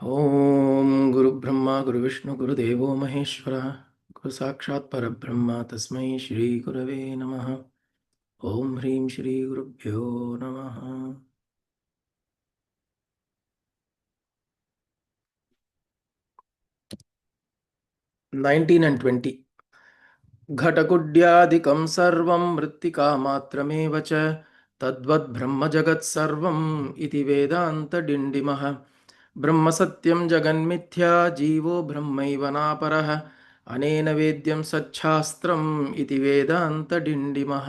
Om Guru Brahma Guru Vishnu Guru Devo Maheshwara Guru Sakshat Parabrahma Tasmai Shri Gurave Namaha Om Hrim Shri Gurubhyo Namaha 19 and 20 घटकुड्यादिकं सर्वं मृत्तिकामात्रमेव च तद्वद्ब्रह्मजगत्सर्वम् इति वेदान्तडिण्डिमः ब्रह्मसत्यं जगन्मिथ्या जीवो ब्रह्मैव नापरः अनेन वेद्यं सच्छास्त्रम् इति वेदान्तडिण्डिमः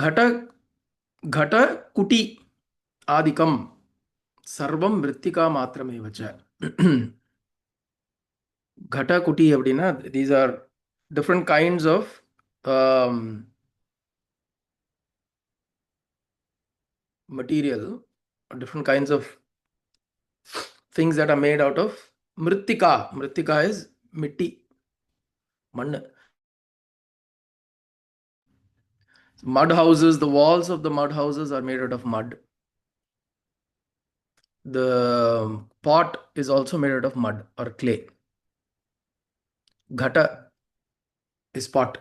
घट घटकुटि आदिकं सर्वं मृत्तिकामात्रमेव च घटकुटि அப்படின்னா these are different kinds of um, material, different kinds of things that are made out of mrittika. Mrittika is mitti, mud. Mud houses, the walls of the mud houses are made out of mud. The pot is also made out of mud or clay. Ghata is pot.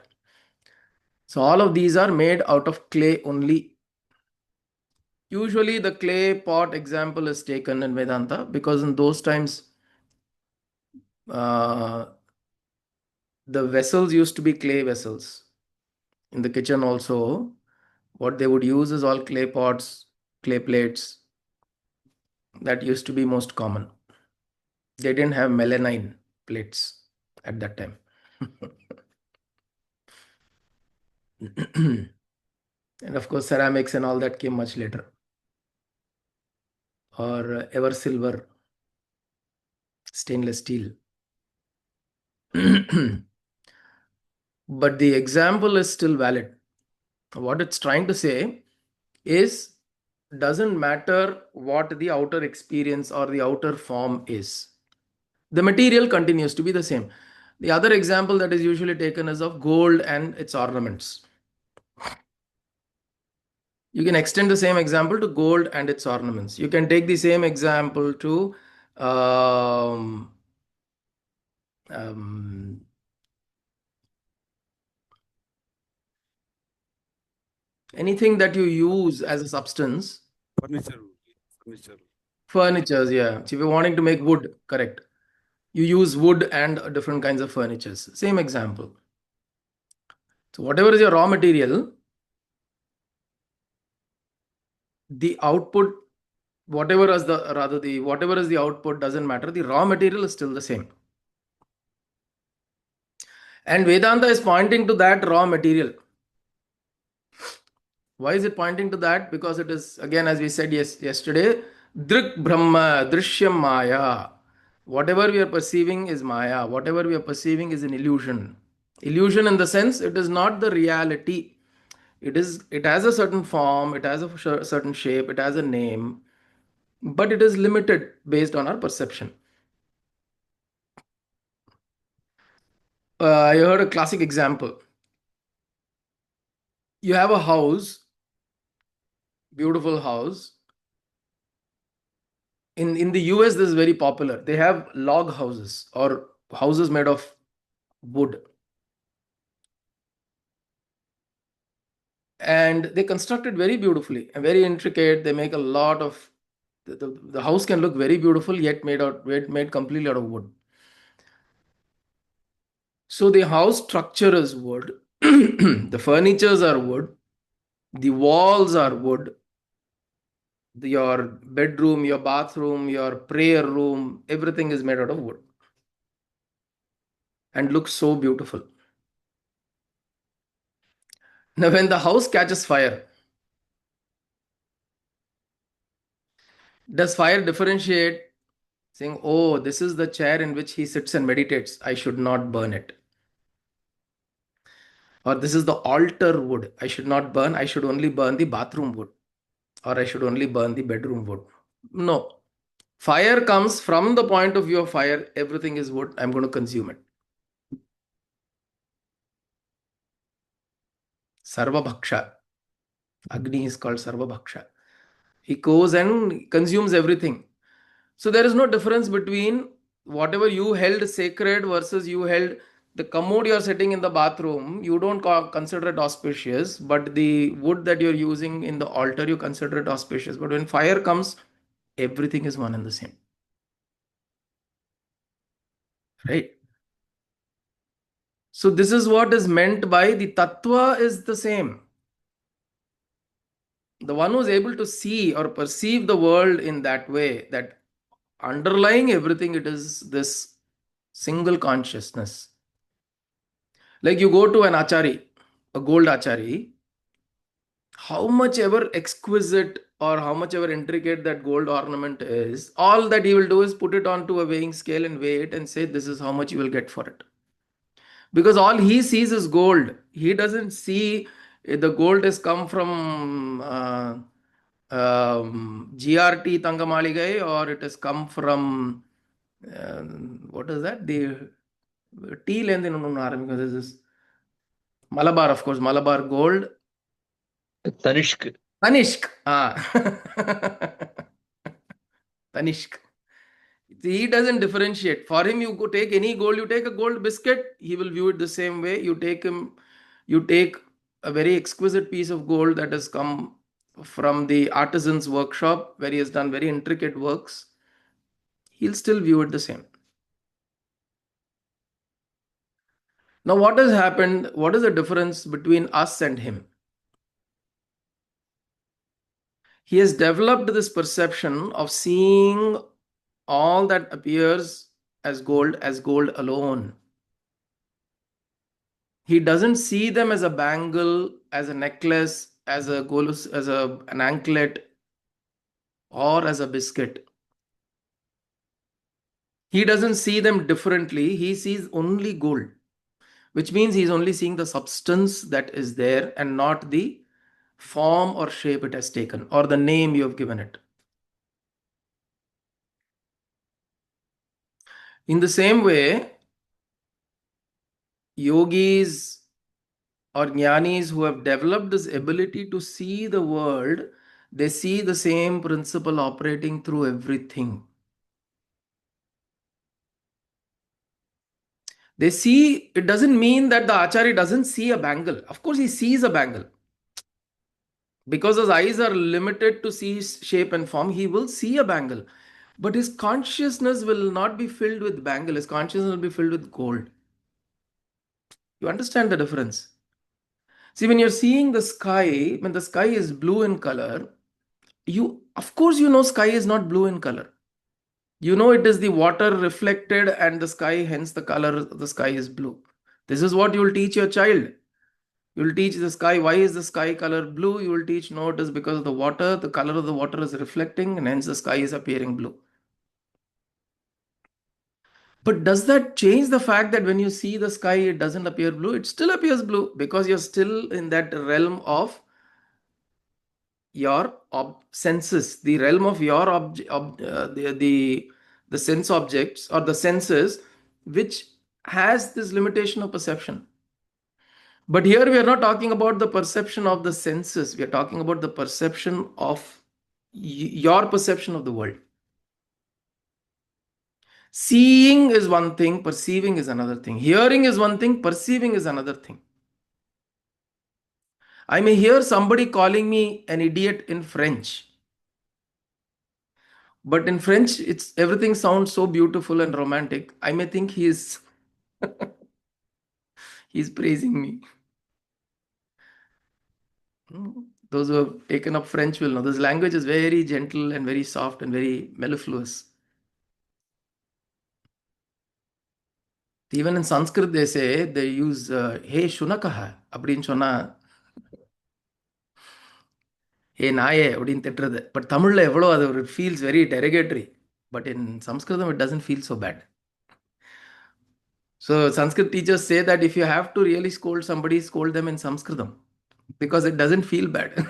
So all of these are made out of clay only. Usually the clay pot example is taken in Vedanta because in those times uh, the vessels used to be clay vessels. In the kitchen also, what they would use is all clay pots, clay plates. That used to be most common. They didn't have melamine plates at that time. And of course, ceramics and all that came much later. Or ever silver, stainless steel. But the example is still valid. What it's trying to say is doesn't matter what the outer experience or the outer form is. The material continues to be the same. The other example that is usually taken is of gold and its ornaments. You can extend the same example to gold and its ornaments. You can take the same example to um, um, anything that you use as a substance. Furniture. Furniture. Furnitures, yeah. So if you're wanting to make wood, correct. You use wood and different kinds of furnitures. Same example. So whatever is your raw material, the output, whatever is the output doesn't matter. The raw material is still the same. And Vedanta is pointing to that raw material. Why is it pointing to that? Because it is, again, as we said yesterday, Drik Brahma, Drishyam Maya. Whatever we are perceiving is Maya. Whatever we are perceiving is an illusion. Illusion in the sense it is not the reality. It has a certain form, it has a certain shape, it has a name, but it is limited based on our perception. I heard a classic example. You have a house, beautiful house. In the US, this is very popular. They have log houses or houses made of wood. And they construct it very beautifully and very intricate. They make a lot of the house can look very beautiful, yet made completely out of wood. So the house structure is wood, the furnitures are wood, the walls are wood, your bedroom, your bathroom, your prayer room, everything is made out of wood and looks so beautiful. Now, when the house catches fire, does fire differentiate saying, oh, this is the chair in which he sits and meditates, I should not burn it? Or this is the altar wood, I should not burn, I should only burn the bathroom wood, or I should only burn the bedroom wood? No. Fire comes from the point of view of fire, everything is wood, I'm going to consume it. Sarva Bhaksha. Agni is called Sarva Bhaksha. He goes and consumes everything. So there is no difference between whatever you held sacred versus you held the commode you're sitting in the bathroom. You don't consider it auspicious, but the wood that you're using in the altar, you consider it auspicious. But when fire comes, everything is one and the same, right? So this is what is meant by the tattva is the same. The one who is able to see or perceive the world in that way, that underlying everything, it is this single consciousness. Like you go to an achari, a gold achari, how much ever exquisite or how much ever intricate that gold ornament is, all that he will do is put it onto a weighing scale and weigh it and say, this is how much you will get for it. Because all he sees is gold. He doesn't see the gold has come from GRT Tangamaligai or it has come from what is that? The tea land in this is Malabar, of course, Malabar gold. Tanishk. Tanishk. Ah. Tanishk. He doesn't differentiate. For him, you go take any gold, you take a gold biscuit, he will view it the same way. You take a very exquisite piece of gold that has come from the artisan's workshop where he has done very intricate works, he'll still view it the same. Now, what has happened? What is the difference between us and him? He has developed this perception of seeing all that appears as gold alone. He doesn't see them as a bangle, as a necklace, as a golus, as an anklet, or as a biscuit. He doesn't see them differently. He sees only gold, which means he's only seeing the substance that is there and not the form or shape it has taken or the name you have given it. In the same way, yogis or jnanis who have developed this ability to see the world, they see the same principle operating through everything. They see, it doesn't mean that the Acharya doesn't see a bangle. Of course, he sees a bangle. Because his eyes are limited to see shape and form, he will see a bangle. But his consciousness will not be filled with bangle, his consciousness will be filled with gold. You understand the difference? See, when you're seeing the sky, when the sky is blue in color, of course, you know sky is not blue in color. You know it is the water reflected and the sky, hence the color of the sky is blue. This is what you will teach your child. You will teach the sky, why is the sky color blue? You will teach, no, it is because of the water. The color of the water is reflecting and hence the sky is appearing blue. But does that change the fact that when you see the sky, it doesn't appear blue? It still appears blue because you're still in that realm of your senses, the realm of your the sense objects or the senses, which has this limitation of perception. But here we are not talking about the perception of the senses. We are talking about the perception of your perception of the world. Seeing is one thing, perceiving is another thing. Hearing is one thing, perceiving is another thing. I may hear somebody calling me an idiot in French, but in French, it's everything sounds so beautiful and romantic. I may think he's praising me. Those who have taken up French will know this language is very gentle and very soft and very mellifluous. Even in Sanskrit, they say they use hey shunakaha அப்படின்னு சொன்னா hey நாயே அப்படின்னு திட்டுறது. But தமிழ்ல எவ்வளோ அது ஒரு feels very derogatory. But in Sanskritam, it doesn't feel so bad. So Sanskrit teachers say that if you have to really scold somebody, scold them in Sanskritam because it doesn't feel bad.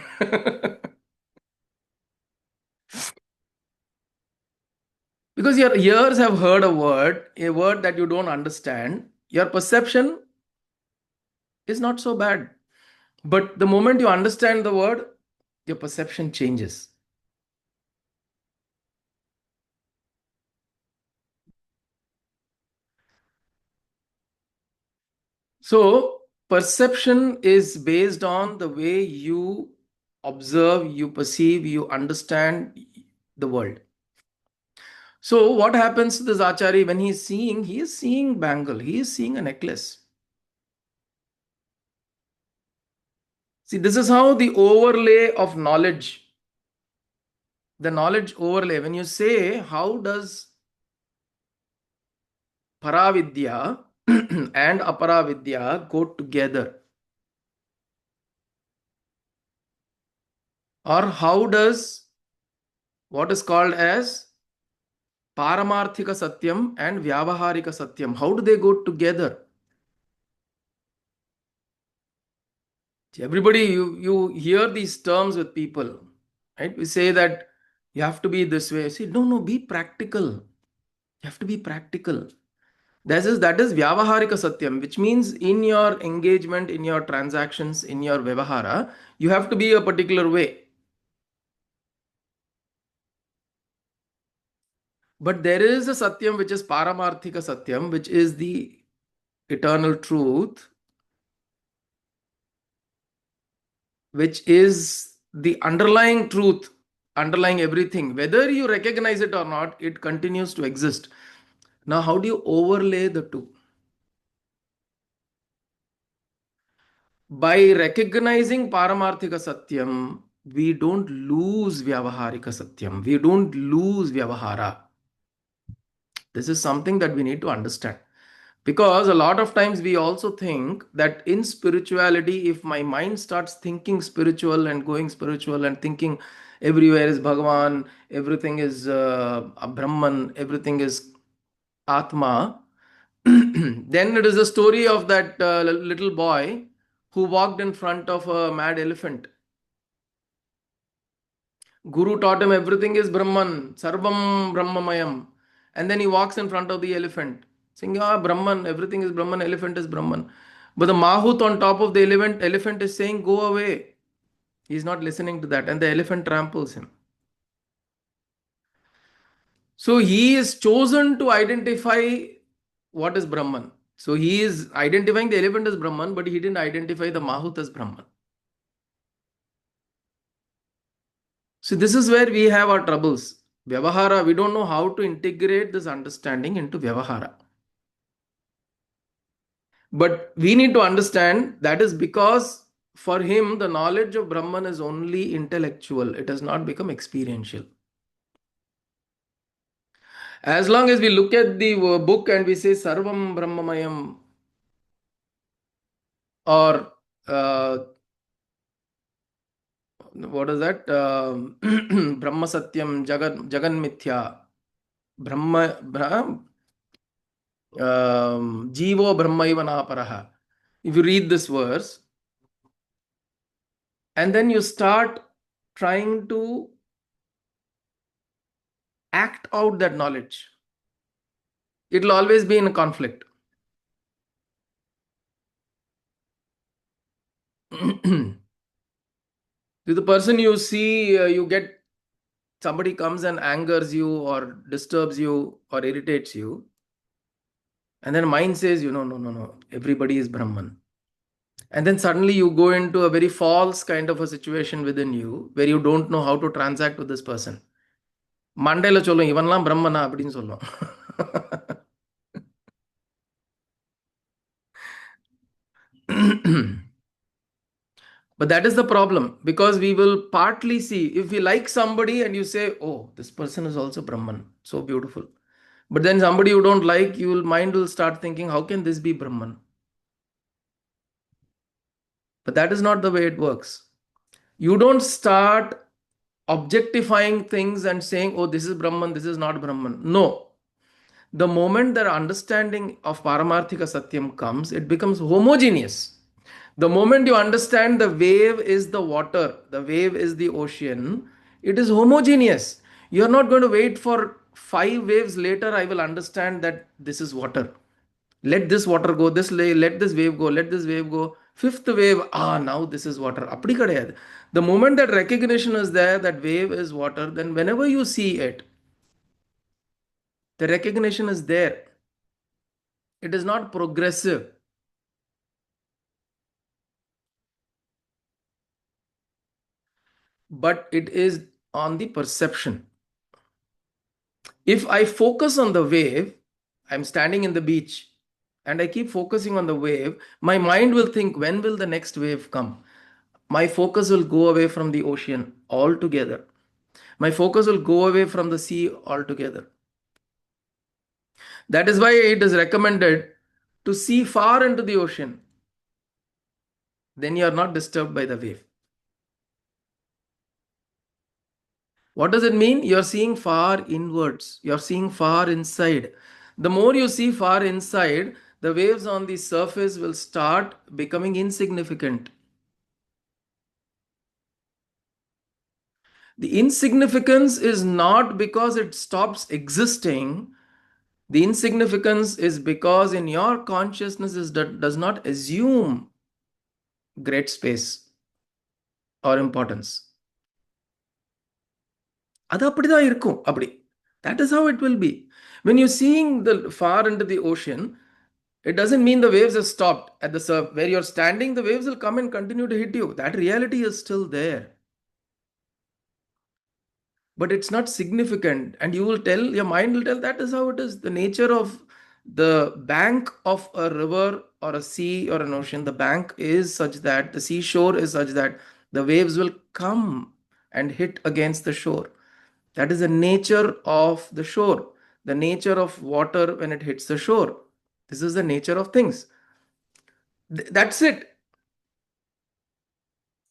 Because your ears have heard a word that you don't understand, your perception is not so bad. But the moment you understand the word, your perception changes. So perception is based on the way you observe, you perceive, you understand the world. So what happens to this Achari when he's seeing? He is seeing bangle, he is seeing a necklace. See, this is how the overlay of knowledge, the knowledge overlay, when you say, how does Paravidya and Aparavidya go together? Or how does what is called as Paramarthika Satyam and Vyavaharika Satyam, how do they go together? Everybody, you hear these terms with people, right? We say that you have to be this way. See, no, no, be practical. You have to be practical. That is Vyavaharika Satyam, which means in your engagement, in your transactions, in your Vyavahara, you have to be a particular way. But there is a Satyam which is Paramarthika Satyam, which is the eternal truth, which is the underlying truth, underlying everything. Whether you recognize it or not, it continues to exist. Now, how do you overlay the two? By recognizing Paramarthika Satyam, we don't lose Vyavaharika Satyam. We don't lose Vyavahara. This is something that we need to understand. Because a lot of times we also think that in spirituality, if my mind starts thinking spiritual and going spiritual and thinking everywhere is Bhagavan, everything is Brahman, everything is Atma, then it is the story of that little boy who walked in front of a mad elephant. Guru taught him everything is Brahman, Sarvam Brahmamayam. And then he walks in front of the elephant, saying, ah, Brahman, everything is Brahman, elephant is Brahman. But the Mahut on top of the elephant is saying, go away. He's not listening to that. And the elephant tramples him. So he is chosen to identify what is Brahman. So he is identifying the elephant as Brahman, but he didn't identify the Mahut as Brahman. So this is where we have our troubles. Vyavahara, we don't know how to integrate this understanding into Vyavahara. But we need to understand that is because for him the knowledge of Brahman is only intellectual, it has not become experiential. As long as we look at the book and we say Sarvam Brahmamayam or what is that? Brahma Satyam, Jagan Mithya, Jivo Brahmaiva Naparaha. If you read this verse and then you start trying to act out that knowledge, it'll always be in a conflict. The person you see, you get somebody comes and angers you or disturbs you or irritates you, and then mind says, you know, no, no, no, everybody is Brahman. And then suddenly you go into a very false kind of a situation within you where you don't know how to transact with this person. மண்டையில சொல்லும் இவன்லாம் பிரம்மனா அப்படின்னு சொல்லும். But that is the problem because we will partly see if we like somebody and you say, oh, this person is also Brahman, so beautiful. But then somebody you don't like, your mind will start thinking, how can this be Brahman? But that is not the way it works. You don't start objectifying things and saying, oh, this is Brahman, this is not Brahman. No. The moment that understanding of Paramarthika Satyam comes, it becomes homogeneous. The moment you understand the wave is the water, the wave is the ocean, it is homogeneous. You're not going to wait for 5 waves later, I will understand that this is water. Let this water go this way, let this wave go, let this wave go. Fifth wave, now this is water. Appadi kadayadu. The moment that recognition is there, that wave is water, then whenever you see it, the recognition is there. It is not progressive. but it is on the perception. If I focus on the wave, I'm standing in the beach and I keep focusing on the wave, my mind will think, when will the next wave come? My focus will go away from the ocean altogether. My focus will go away from the sea altogether. That is why it is recommended to see far into the ocean. Then you are not disturbed by the wave. What does it mean? You're seeing far inwards, you're seeing far inside. The more you see far inside, the waves on the surface will start becoming insignificant. The insignificance is not because it stops existing. The insignificance is because in your consciousness does not assume great space or importance. அது அப்படிதான் இருக்கும் அப்படி. That is how it will be. When you're seeing the far into the ocean, it doesn't mean the waves have stopped at the surf. Where you're standing, the waves will come and continue to hit you. That reality is still there. But it's not significant. And you will tell, your mind will tell, that is how it is. The nature of the bank of a river or a sea or an ocean, the bank is such that, the seashore is such that the waves will come and hit against the shore. That is the nature of the shore, the nature of water when it hits the shore. This is the nature of things. That's it.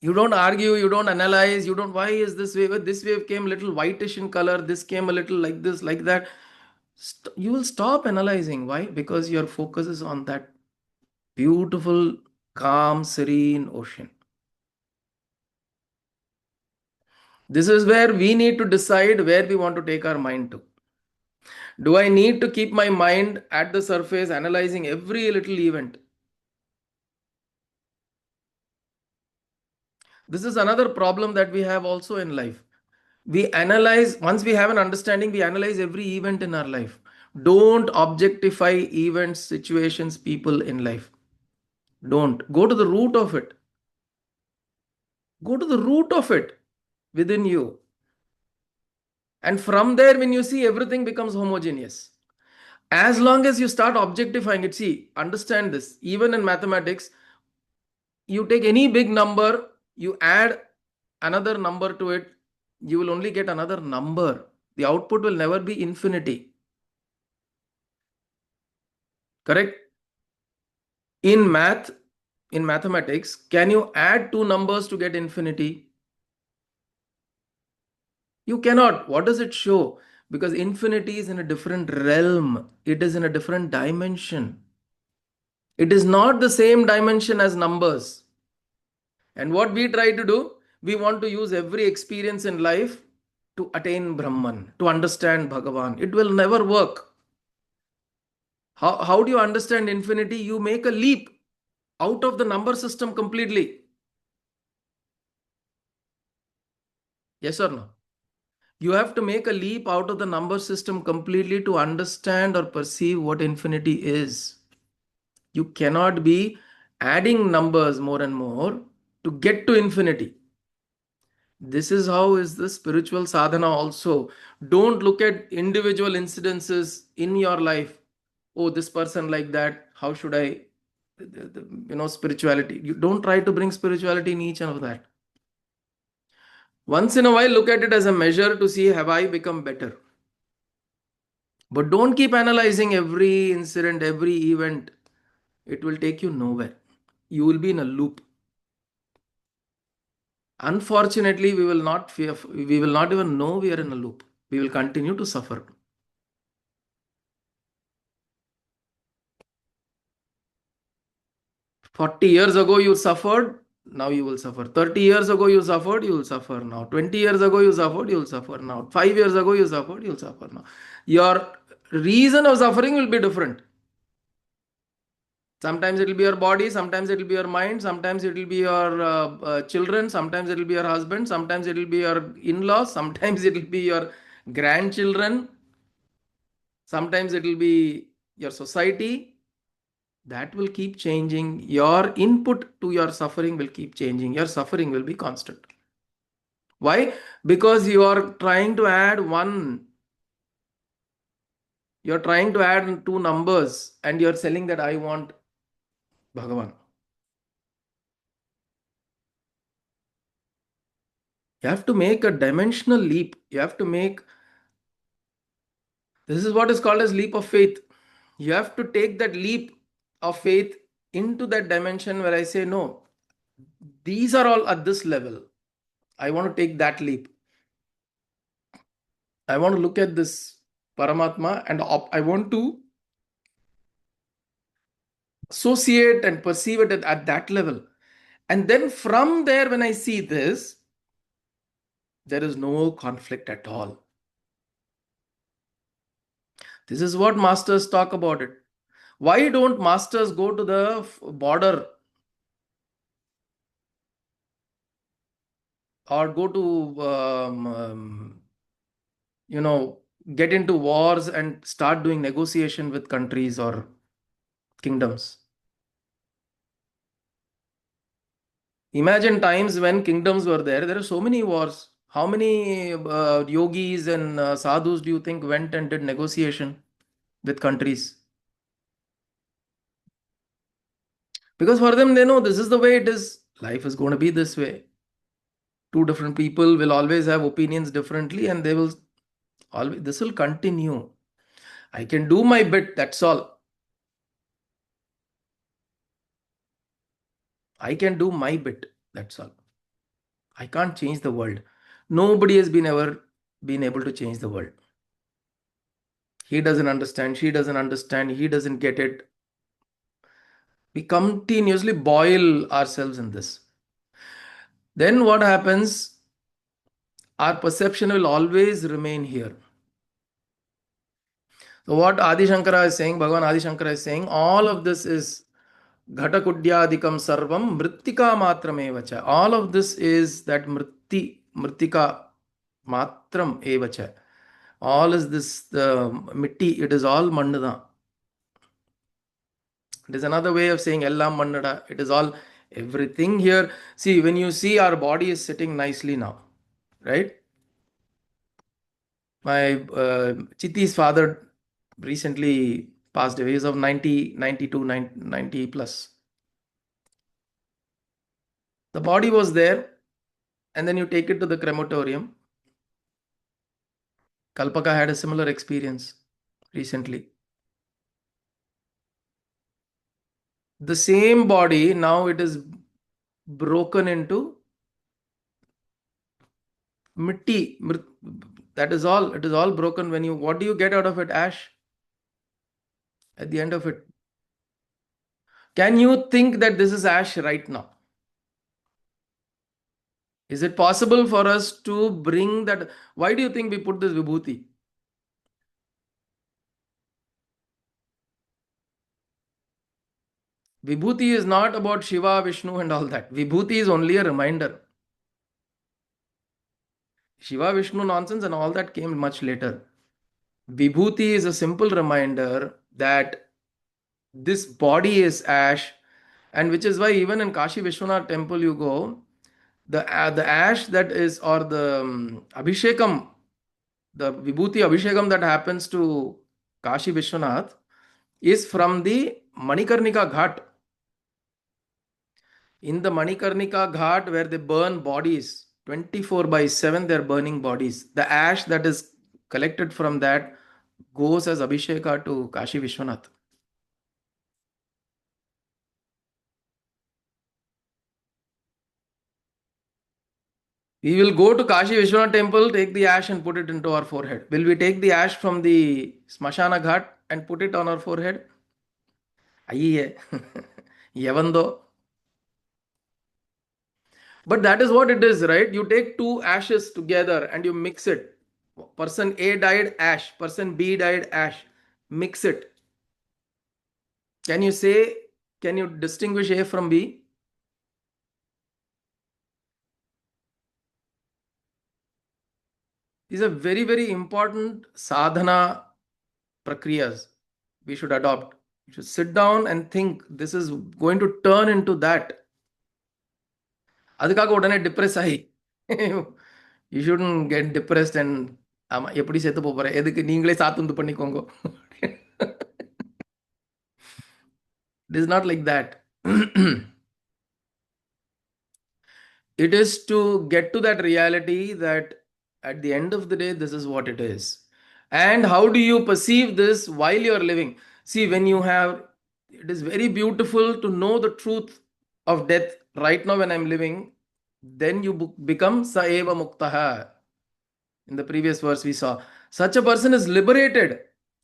You don't argue, you don't analyze, you don't, why is this wave came a little whitish in color, this came a little like this, like that. You will stop analyzing. Why? Because your focus is on that beautiful, calm, serene ocean. This is where we need to decide where we want to take our mind to. Do I need to keep my mind at the surface analyzing every little event? This is another problem that we have also in life. We analyze, once we have an understanding, we analyze every event in our life. Don't objectify events, situations, people in life. Don't. Go to the root of it. Go to the root of it within you. And from there, when you see, everything becomes homogeneous. As long as you start objectifying it, see, understand this. Even in mathematics, you take any big number, you add another number to it, you will only get another number. The output will never be infinity. Correct? In math, in mathematics, can you add two numbers to get infinity? You cannot. What does it show? Because infinity is in a different realm, it is in a different dimension. It is not the same dimension as numbers. And what we try to do, we want to use every experience in life to attain Brahman, to understand Bhagavan. It will never work. How do you understand infinity? You make a leap out of the number system completely. Yes or no? You have to make a leap out of the number system completely to understand or perceive what infinity is. You cannot be adding numbers more and more to get to infinity. This is how is the spiritual sadhana also. Don't look at individual incidences in your life. Oh, this person like that. How should I, spirituality. You don't try to bring spirituality in each of that. Once in a while, look at it as a measure to see, have I become better? But don't keep analyzing every incident, every event. It will take you nowhere. You will be in a loop. Unfortunately, we will not even know we are in a loop. We will continue to suffer. 40 years ago you suffered, now you will suffer. 30 years ago you suffered, you will suffer now. 20 years ago you suffered, you will suffer now. 5 years ago you suffered, you will suffer now. Your reason of suffering will be different. Sometimes it will be your body, sometimes it will be your mind, sometimes it will be your children, sometimes it will be your husband, sometimes it will be your in-laws, sometimes it will be your grandchildren, sometimes it will be your society. That will keep changing. Your input to your suffering will keep changing. Your suffering will be constant. Why? Because you are trying to add one, you're trying to add two numbers and you're selling that I want Bhagavan. You have to make a dimensional leap. You have to make, this is what is called as leap of faith. You have to take that leap of faith into that dimension where I say, no, these are all at this level. I want to take that leap. I want to look at this Paramatma and I want to associate and perceive it at that level. And then from there, when I see this, there is no conflict at all. This is what masters talk about it. Why don't masters go to the border or go to, you know, get into wars and start doing negotiation with countries or kingdoms? Imagine times when kingdoms were there. There are so many wars. How many yogis and sadhus do you think went and did negotiation with countries? Because for them, they know this is the way it is. Life is going to be this way. Two different people will always have opinions differently, and they will always, this will continue. I can do my bit, that's all. I can do my bit, that's all. I can't change the world. Nobody has been ever been able to change the world. He doesn't understand, she doesn't understand, he doesn't get it. We continuously boil ourselves in this. Then what happens? Our perception will always remain here. So what Adi Shankara is saying, Bhagavan Adi Shankara is saying, all of this is Ghatakudyadikam sarvam mrittika matram evacha. All of this is that mrittika matram evacha. All is this, the mitti, it is all mannada. It is another way of saying Ellam Mannada. It is all, everything here. See, when you see our body is sitting nicely now, right? My Chitti's father recently passed away. He is of 90, 92, 90 plus. The body was there, and then you take it to the crematorium. Kalpaka had a similar experience recently. The same body, now it is broken into mitti. That is all. It is all broken. When you, what do you get out of it? Ash at the end of it. Can you think that this is ash right now? Is it possible for us to bring that? Why do you think we put this vibhuti? Vibhuti is not about Shiva, Vishnu, and all that. Vibhuti is only a reminder. Shiva, Vishnu nonsense and all that came much later. Vibhuti is a simple reminder that this body is ash, and which is why even in Kashi Vishwanath temple you go, the ash that is, or the abhishekam, the vibhuti abhishekam that happens to Kashi Vishwanath is from the Manikarnika Ghat. In the Manikarnika Ghat, where they burn bodies 24/7, they're burning bodies. The ash that is collected from that goes as abhisheka to Kashi Vishwanath. We will go to Kashi Vishwanath temple, take the ash and put it into our forehead. Will we take the ash from the Smashana Ghat and put it on our forehead? Aiye. Yavando. But that is what it is, right? You take two ashes together and you mix it. Person A died, ash. Person B died, ash. Mix it. Can you say, can you distinguish A from B? These are very, very important sadhana prakriyas we should adopt. You should sit down and think this is going to turn into that. அதுக்காக உடனே depress ஆகி you shouldn't get depressed and ஆமா எப்படி செத்து போறேன் எதுக்கு நீங்களே சாத்துந்து பண்ணிக்கோங்க. It is not like that. It is to get to that reality that at the end of the day, this is what it is. And how do you perceive this while you're living? See, when you have, it is very beautiful to know the truth of death right now when I'm living, then you become Saeva Muktaha. In the previous verse, we saw such a person is liberated,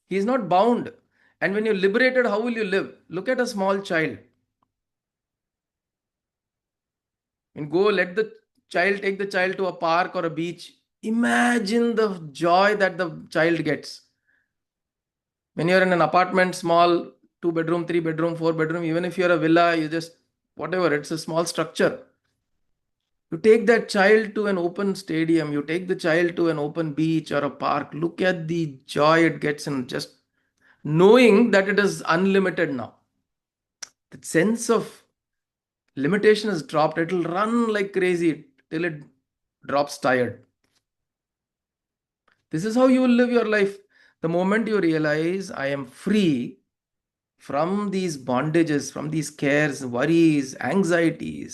he is not bound. And when you're liberated, how will you live? Look at a small child. And go let the child take the child to a park or a beach. Imagine the joy that the child gets. When you're in an apartment, small, 2 bedroom, 3 bedroom, 4 bedroom, even if you're a villa, you just whatever, it's a small structure. You take that child to an open stadium, you take the child to an open beach or a park. Look at the joy it gets in just knowing that it is unlimited now. The sense of limitation is dropped. It'll run like crazy till it drops tired. This is how you will live your life. The moment you realize I am free from these bondages, from these cares, worries, anxieties,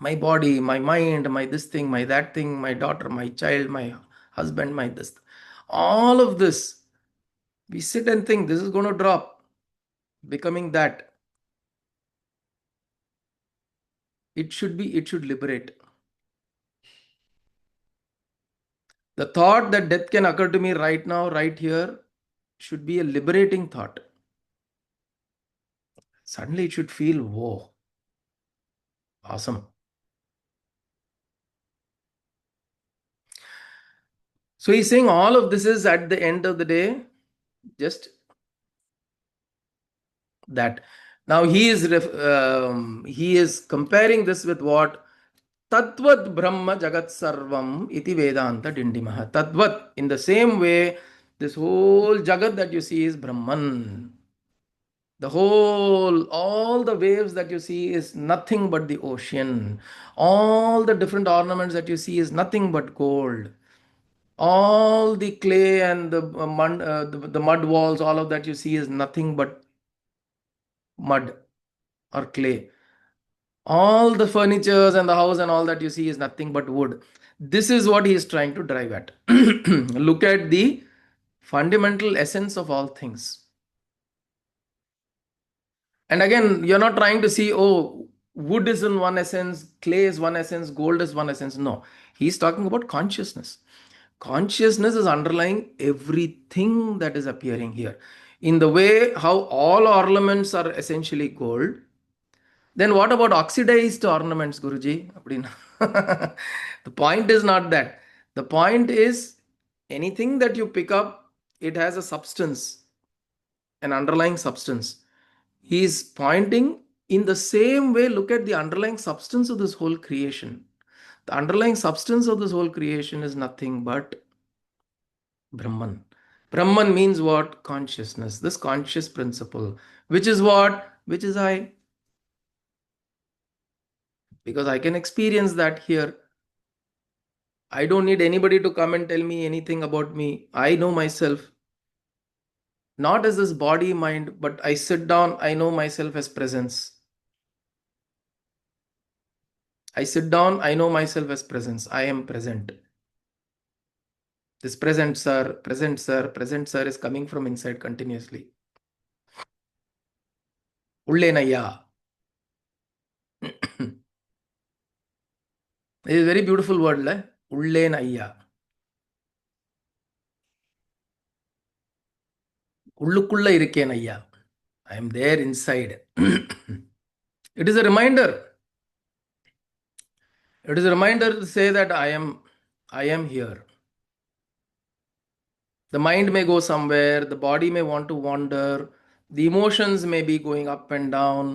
my body, my mind, my this thing, my that thing, my daughter, my child, my husband, my this, all of this, we sit and think this is going to drop, becoming that. It should liberate. The thought that death can occur to me right now, right here, should be a liberating thought. Suddenly it should feel, whoa, awesome. So he's saying all of this is at the end of the day, just that. Now he is comparing this with what? Tatvat Brahma Jagat Sarvam iti Vedanta Dindimaha. Tatvat, in the same way, this whole Jagat that you see is Brahman. All the waves that you see is nothing but the ocean. All the different ornaments that you see is nothing but gold. All the clay and the mud walls, all of that you see is nothing but mud or clay. All the furnitures and the house and all that you see is nothing but wood. This is what he is trying to drive at. Look at the fundamental essence of all things. And again, you're not trying to see, oh, wood is in one essence, clay is one essence, gold is one essence. No, he's talking about consciousness. Consciousness is underlying everything that is appearing here. In the way how all ornaments are essentially gold, then what about oxidized ornaments, Guruji? The point is not that. The point is anything that you pick up, it has a substance, an underlying substance. He is pointing in the same way, look at the underlying substance of this whole creation. The underlying substance of this whole creation is nothing but Brahman. Brahman means what? Consciousness. This conscious principle. Which is what? Which is I. Because I can experience that here. I don't need anybody to come and tell me anything about me. I know myself. Not as this body, mind, but I sit down, I know myself as presence. I sit down, I know myself as presence. I am present. This present, sir, present, sir, present, sir is coming from inside continuously. Ullenaya. It is a very beautiful word, le? Ullenaya. உள்ளுக்குள்ள இருக்கேன் ஐயா. I am there inside. It is a reminder. It is a reminder to say that I am here. The mind may go somewhere, the body may want to wander, the emotions may be going up and down.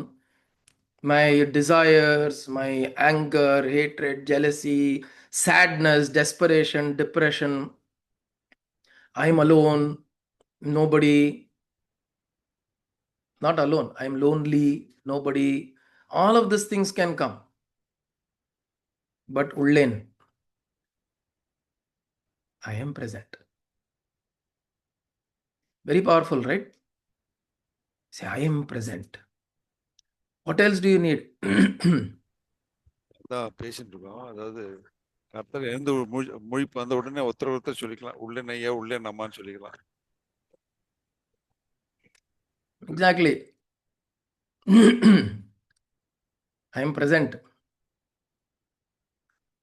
My desires, my anger, hatred, jealousy, sadness, desperation, depression. I'm alone, nobody, not alone, I'm lonely, nobody. All of these things can come. But Ullen, I am present. Very powerful, right? Say, I am present. What else do you need? அதான் பேசிட்டு இருக்கோம். அதாவது கர்த்தர் எந்த ஒரு முழிப்பு வந்த உடனே ஒருத்தர் சொல்லிக்கலாம், உள்ளே நையா உள்ளே நம்மான்னு சொல்லிக்கலாம். Exactly. I am present.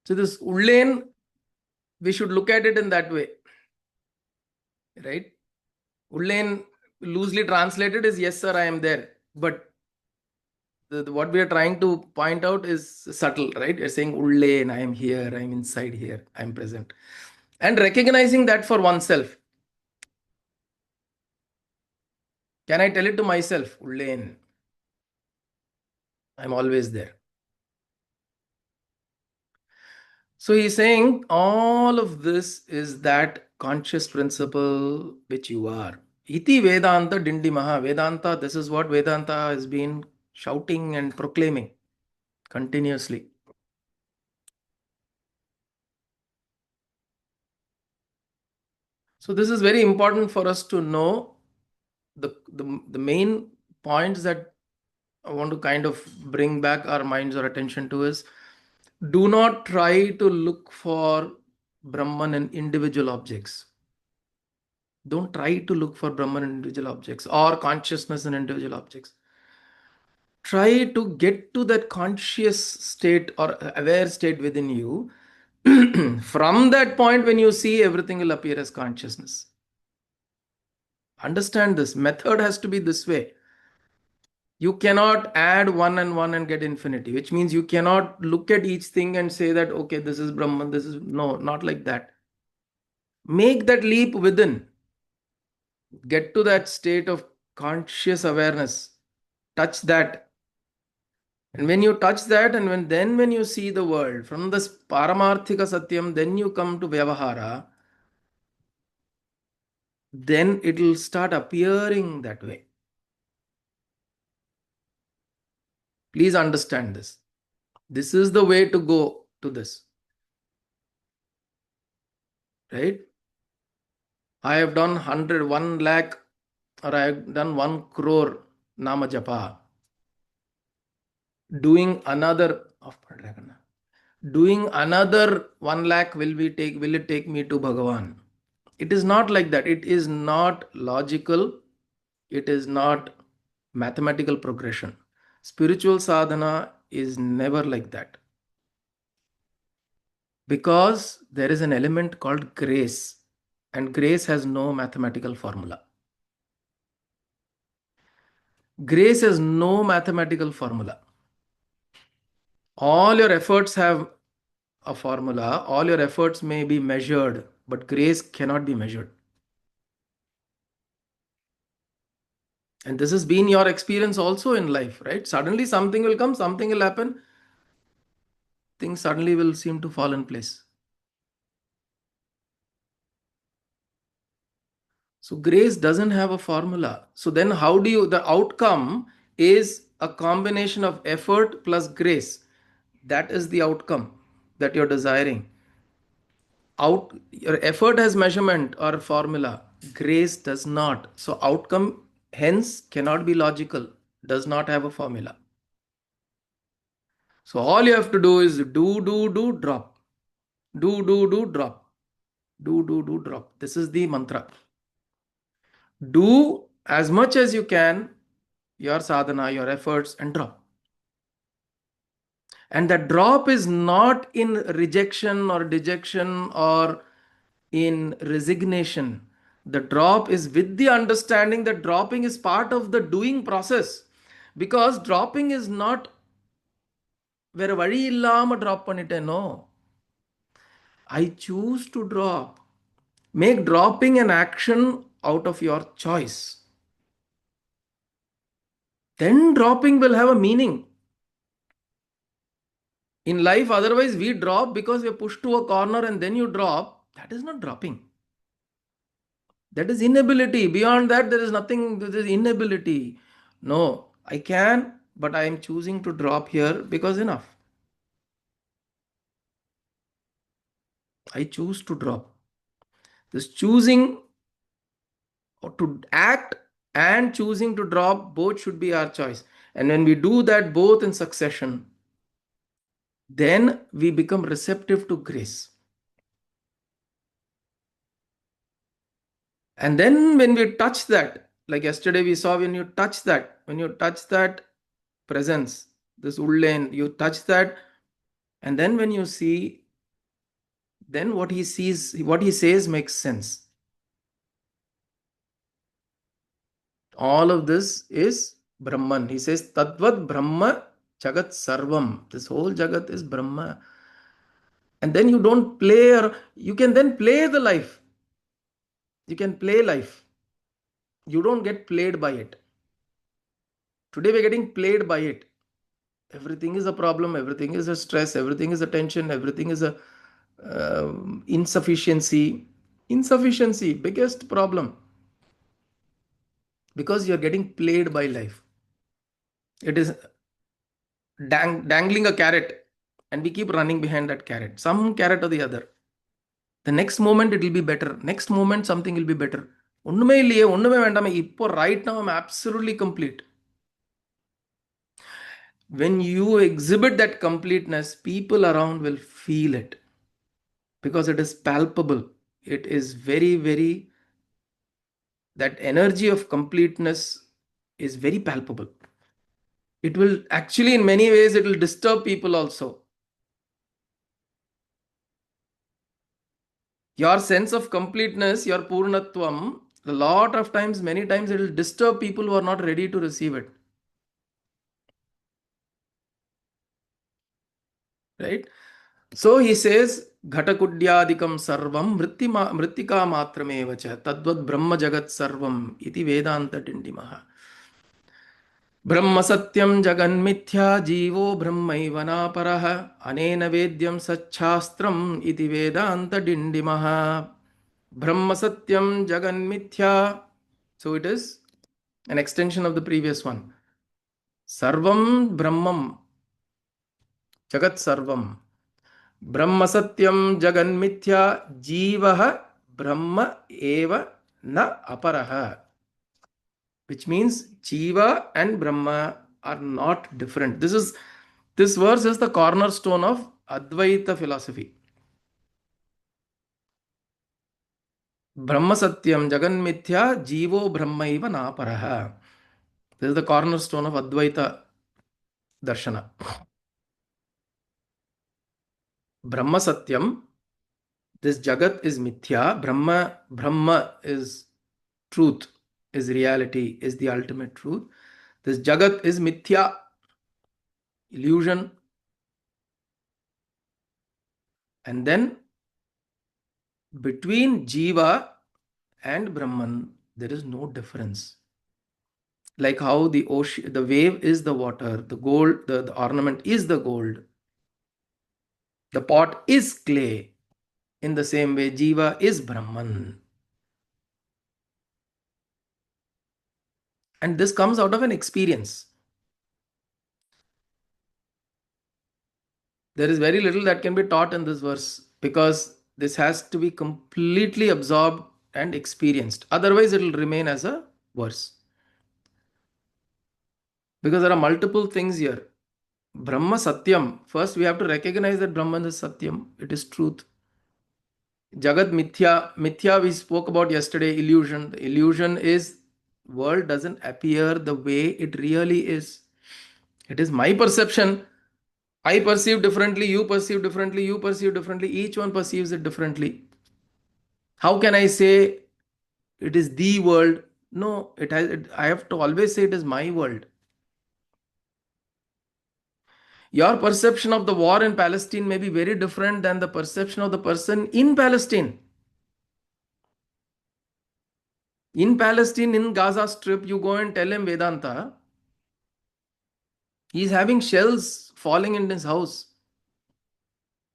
So this Ullen, we should look at it in that way, right? Ullen, loosely translated, is yes, sir, I am there. But what we are trying to point out is subtle, right? You're saying Ullen, I am here, I am inside here, I am present. And recognizing that for oneself. Can I tell it to myself? Ullen, I'm always there. So he's saying all of this is that conscious principle which you are. Iti Vedanta Dindimaha. Vedanta, this is what Vedanta has been shouting and proclaiming continuously. So this is very important for us to know. The main points that I want to kind of bring back our minds or attention to is, do not try to look for Brahman in individual objects. Don't try to look for Brahman in individual objects or consciousness in individual objects. Try to get to that conscious state or aware state within you. From that point, when you see, everything will appear as consciousness. Understand this. Method has to be this way. You cannot add one and one and get infinity, which means you cannot look at each thing and say that, okay, this is Brahman, this is. No, not like that. Make that leap within. Get to that state of conscious awareness. Touch that. And when you touch that, and when you see the world from this Paramarthika Satyam, then you come to Vyavahara, then it will start appearing that way. Please understand this. This is the way to go to this. Right? I have done 1 lakh, or I have done 1 crore Nama Japa. Doing another 1 lakh will it take me to Bhagavan? It is not like that. It is not logical. It is not mathematical progression. Spiritual sadhana is never like that. Because there is an element called grace, and grace has no mathematical formula. Grace has no mathematical formula. All your efforts have a formula, all your efforts may be measured, but grace cannot be measured. And this has been your experience also in life, right? Suddenly something will come, something will happen, things suddenly will seem to fall in place. So grace doesn't have a formula. So then how do you, the outcome is a combination of effort plus grace. That is the outcome that you're desiring. Your effort has measurement or formula. Grace does not. So outcome hence cannot be logical, does not have a formula. So all you have to do is do, drop. Do, drop. Do, drop. This is the mantra. Do as much as you can, your sadhana, your efforts, and drop. And that drop is not in rejection or dejection or in resignation. The drop is with the understanding that dropping is part of the doing process. Because dropping is not வேற வழி இல்லாம drop பண்ணிட்டேன். No. I choose to drop. Make dropping an action out of your choice. Then dropping will have a meaning. In life, otherwise, we drop because we are pushed to a corner and then you drop. That is not dropping. That is inability. Beyond that, there is nothing. There is inability. No, I can, but I am choosing to drop here because enough. I choose to drop. This choosing to act and choosing to drop, both should be our choice. And when we do that both in succession, then we become receptive to grace. And then when we touch that, like yesterday we saw, when you touch that presence, this Ullain, you touch that, and then when you see, then what he sees, what he says makes sense. All of this is Brahman. He says, Tadvat Brahma Jagat Sarvam. This whole Jagat is Brahma. And then you don't play, or you can then play the life. You can play life. You don't get played by it. Today we're getting played by it. Everything is a problem, everything is a stress, everything is a tension, everything is a insufficiency, biggest problem, because you're getting played by life. It is dangling a carrot, and we keep running behind that carrot, some carrot or the other. The next moment it will be better, next moment something will be better. ஒண்ணுமே இல்லையே, ஒண்ணுமே வேண்டாமே, இப்போ right now I'm absolutely complete. When you exhibit that completeness, people around will feel it, because it is palpable. It is very, very, that energy of completeness is very palpable. It will actually, in many ways, it will disturb people also. Your sense of completeness, your purnatvam, a lot of times, many times, it will disturb people who are not ready to receive it. Right? So he says, Ghatakudyadikam sarvam mrittika matramevacha tadvad brahma jagat sarvam iti vedanta dindimaha. Brahma satyam jaganmithya jivo brahmaiva naparaha anena vedyam satchastram iti vedanta dindimaha. Brahma satyam jaganmithya. So it is an extension of the previous one. Sarvam brahmam jagat sarvam. Brahma satyam jaganmithya jivaha brahma eva na aparaha. Which means Jiva and Brahma are not different. This verse is the cornerstone of Advaita philosophy. Brahma Satyam Jagan Mithya Jivo Brahmaiva Naparaha. This is the cornerstone of Advaita Darshana. Brahma Satyam, this Jagat is Mithya. Brahma is truth, is reality, is the ultimate truth. This Jagat is Mithya, illusion. And then between Jiva and Brahman, there is no difference. Like how the ocean, the wave is the water, the gold, the ornament is the gold, the pot is clay. In the same way, Jiva is Brahman. And this comes out of an experience. There is very little that can be taught in this verse, because this has to be completely absorbed and experienced. Otherwise, it will remain as a verse. Because there are multiple things here. Brahma Satyam. First, we have to recognize that Brahman is Satyam. It is truth. Jagat Mithya. Mithya we spoke about yesterday, illusion. The illusion is world doesn't appear the way it really is. It is my perception. I perceive differently, you perceive differently, you perceive differently. Each one perceives it differently. How can I say it is the world? No, I have to always say it is my world. Your perception of the war in Palestine may be very different than the perception of the person in Palestine. In Palestine, in Gaza Strip, you go and tell him Vedanta, he's having shells falling in his house.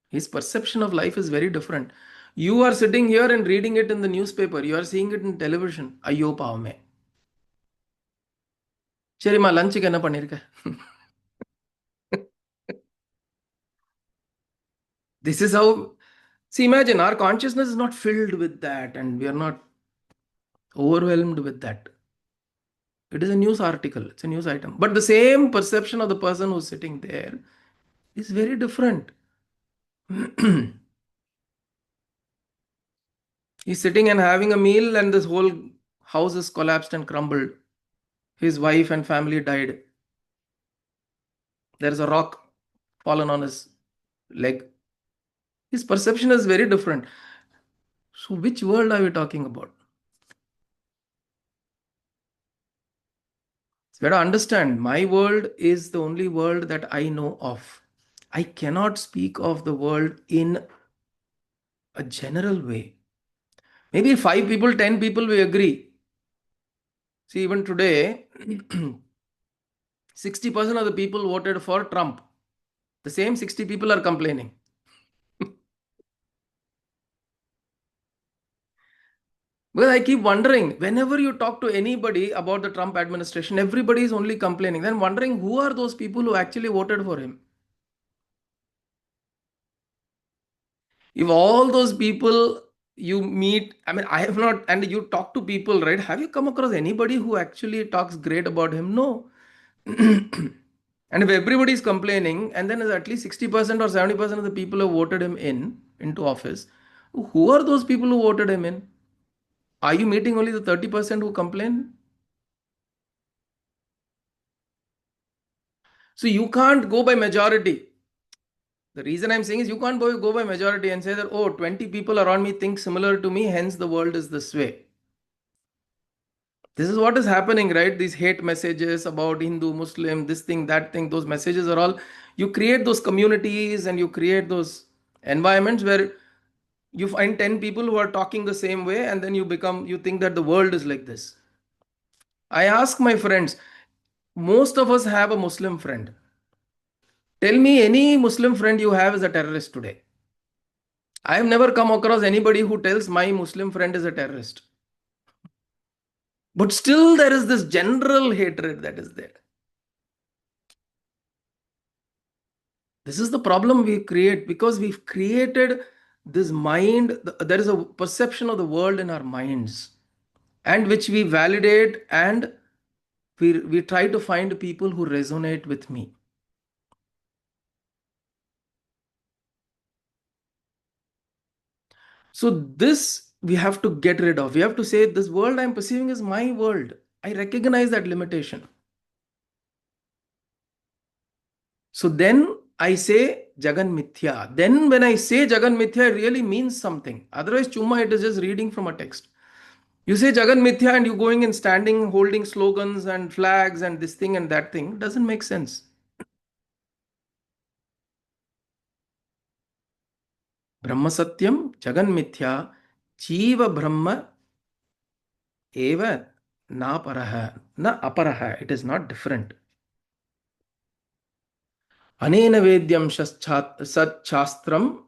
His perception of life is very different. You are sitting here and reading it in the newspaper. You are seeing it in television. Ayyo paavame. சரிம்மா லஞ்சுக்கு என்ன பண்ணிருக்க? This is how See, imagine our consciousness is not filled with that, and we are not overwhelmed with that. It is a news article, it's a news item. But the same perception of the person who's sitting there is very different. He's sitting and having a meal, and this whole house is collapsed and crumbled. His wife and family died. There is a rock fallen on his leg. His perception is very different. So, which world are we talking about? So, you have to understand, my world is the only world that I know of. I cannot speak of the world in a general way. Maybe 5 people, 10 people, we agree. See, even today, 60% of the people voted for Trump. The same 60 people are complaining. Well, I keep wondering, whenever you talk to anybody about the Trump administration, everybody is only complaining. Then wondering who are those people who actually voted for him? If all those people you meet, I mean, I have not, and you talk to people, right? Have you come across anybody who actually talks great about him? No. And if everybody is complaining, and then at least 60% or 70% of the people who voted him into office, who are those people who voted him in? Are you meeting only the 30% who complain? So you can't go by majority. The reason I'm saying is you can't go by majority and say that, oh, 20 people around me think similar to me, hence the world is this way. This is what is happening, right? These hate messages about Hindu, Muslim, this thing, that thing, those messages are all, you create those communities and you create those environments where you find 10 people who are talking the same way, and then you think that the world is like this. I ask my friends, most of us have a Muslim friend. Tell me any Muslim friend you have is a terrorist today. I have never come across anybody who tells my Muslim friend is a terrorist. But still, there is this general hatred that is there. This is the problem we create because we've created this mind. There is a perception of the world in our minds, and which we validate, and we try to find people who resonate with me. So, this we have to get rid of. We have to say, this world I'm perceiving is my world. I recognize that limitation. So then I say Jagan Mithya. Then when I say Jagan Mithya, it really means something. Otherwise, Chumma, it is just reading from a text. You say Jagan Mithya and you going and standing, holding slogans and flags and this thing and that thing, doesn't make sense. Brahma Satyam, Jagan Mithya, Jiva Brahma Eva na paraha, na aparaha. It is not different. Anena Vedyam Sat Shastram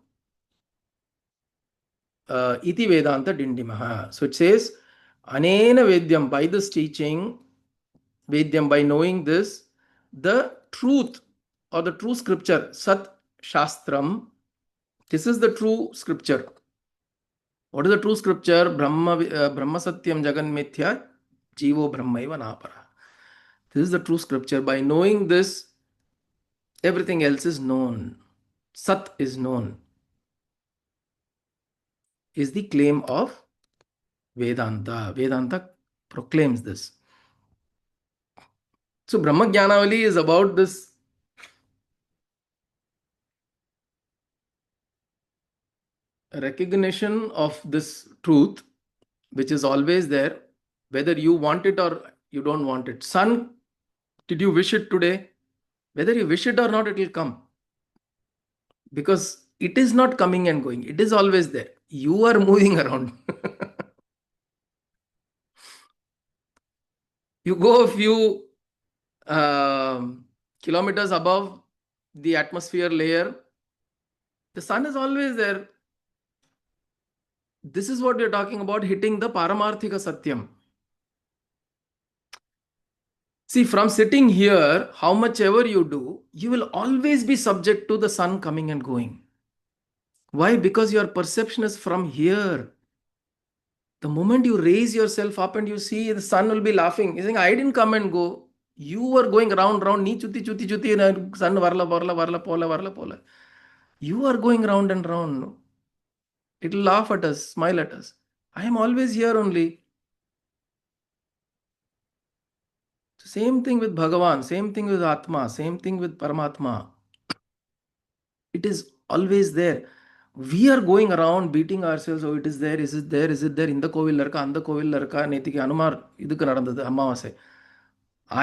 iti Vedanta Dindimaha. So it says, Anena Vedyam, by this teaching, Vedyam, by knowing this, the truth or the true scripture, Sat Shastram, this is the true scripture. What is the true scripture? Brahma Satyam Jagan Mithya, Jivo Brahmaiva Napara. This is the true scripture. By knowing this, everything else is known. Sat is known, is the claim of Vedanta. Vedanta proclaims this. So Brahmajnanavali is about this recognition of this truth, which is always there, whether you want it or you don't want it. Sun, did you wish it today? Whether you wish it or not, it will come. Because it is not coming and going. It is always there. You are moving around. You go a few kilometers above the atmosphere layer, the sun is always there. This is what we are talking about, hitting the Paramarthika Satyam. See, from sitting here, how much ever you do, you will always be subject to the sun coming and going. Why? Because your perception is from here. The moment you raise yourself up and you see the sun will be laughing, he's saying, I didn't come and go. You were going round, round, nee chutti, chutti, chutti, and sun varla, varla, varla, pola, varla, pola. You are going round and round. It will laugh at us, smile at us. I am always here only. Same thing with Bhagavan, same thing with Atma, same thing with Paramatma. It is always there. We are going around beating ourselves. Oh, it is there. Is it there? Is it there? இந்த கோவில்ல இருக்கா அந்த கோவில்ல இருக்கா நேத்திக்கு அனுமார் இதுக்கு நடந்தது அமாவாசை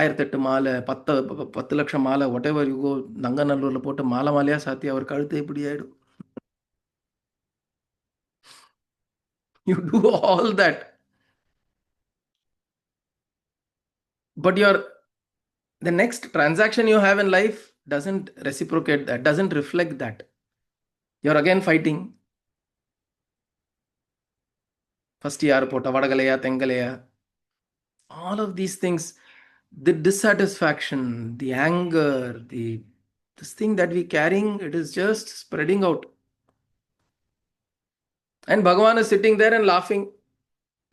1008 மாலை 10 லட்சம் மாலை வாட் எவர் யூ கோ நங்கநல்லூர்ல போட்டு மாலை மாலையா சாத்தி அவர் கழுத்து இப்படி ஆயிடும். You do all that, but the next transaction you have in life doesn't reciprocate that, doesn't reflect that. You're again fighting. First யார் போட்ட வடகலையா தெங்கலையா, all of these things, the dissatisfaction, the anger, this thing that we carrying, it is just spreading out. And Bhagavan is sitting there and laughing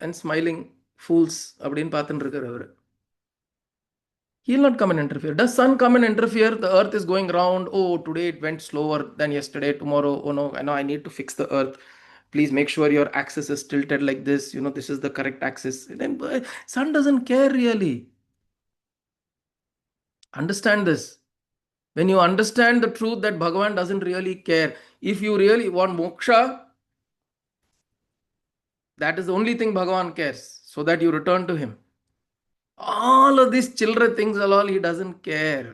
and smiling. Fools அப்படின்னு பார்த்துட்டு இருக்கார் அவர். He'll not come and interfere. Does sun come and interfere? The earth is going round. Oh, today it went slower than yesterday. Tomorrow, oh no, I know I need to fix the earth. Please make sure your axis is tilted like this. This is the correct axis. Then sun doesn't care really. Understand this. When you understand the truth that Bhagavan doesn't really care, if you really want moksha, that is the only thing Bhagavan cares, so that you return to him. All of these children things are all he doesn't care.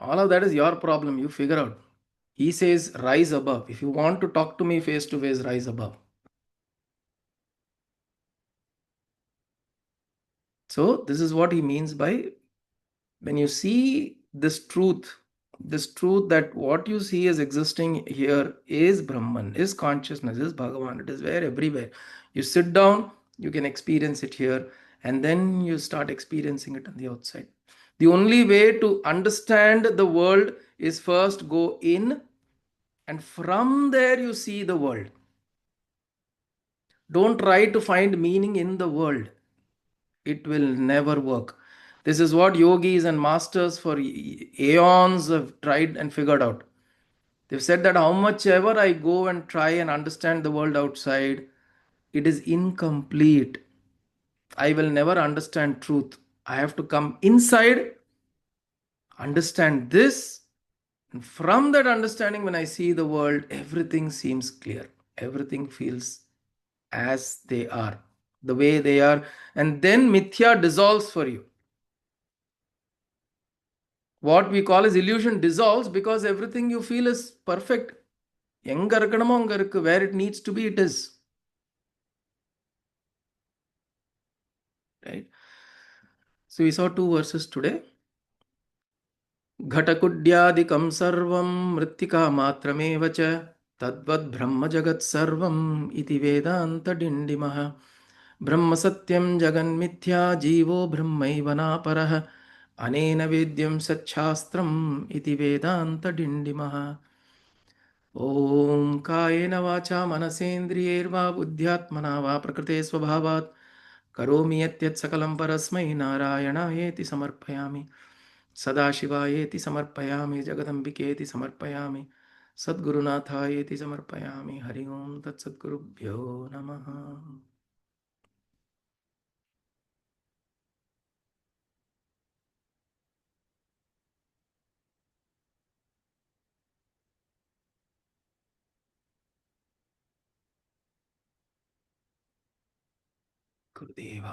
All of that is your problem. You figure out. He says, rise above. If you want to talk to me face to face, rise above. So, this is what he means by when you see this truth that what you see is existing here is Brahman, is consciousness, is Bhagavan. It is there everywhere. You sit down, you can experience it here, and then you start experiencing it on the outside. The only way to understand the world is first go in, and from there you see the world. Don't try to find meaning in the world. It will never work. This is what yogis and masters for aeons have tried and figured out. They've said that how much ever I go and try and understand the world outside, it is incomplete. I will never understand truth. I have to come inside, understand this, and from that understanding, when I see the world, everything seems clear. Everything feels as they are, the way they are. And then mithya dissolves for you. What we call as illusion dissolves because everything you feel is perfect. எங்க இருக்கணுமோ அங்க இருக்கு. Where it needs to be, it is. Right? So we saw two verses today. घटकुड्यादिकं सर्वं मृत्तिका मात्रमेव च तद्वद् ब्रह्म जगत् सर्वम् इति वेदान्तडिण्डिमः ब्रह्म सत्यं जगन्मिथ्या जीवो ब्रह्मैव नापरः अनेन वेद्यं सच्छास्त्रम् इति वेदान्तडिण्डिमः ॐ कायेन वाचा मनसेन्द्रियैर्वा बुद्ध्यात्मना वा प्रकृते स्वभावात् करोमि यत् सकलं परस्मै नारायणायेति समर्पयामि सदाशिवायेति समर्पयामि जगदम्बिकेति समर्पयामि सद्गुरुनाथायेति समर्पयामि हरि ओं तत्सद्गुरुभ्यो नमः गुरुदेव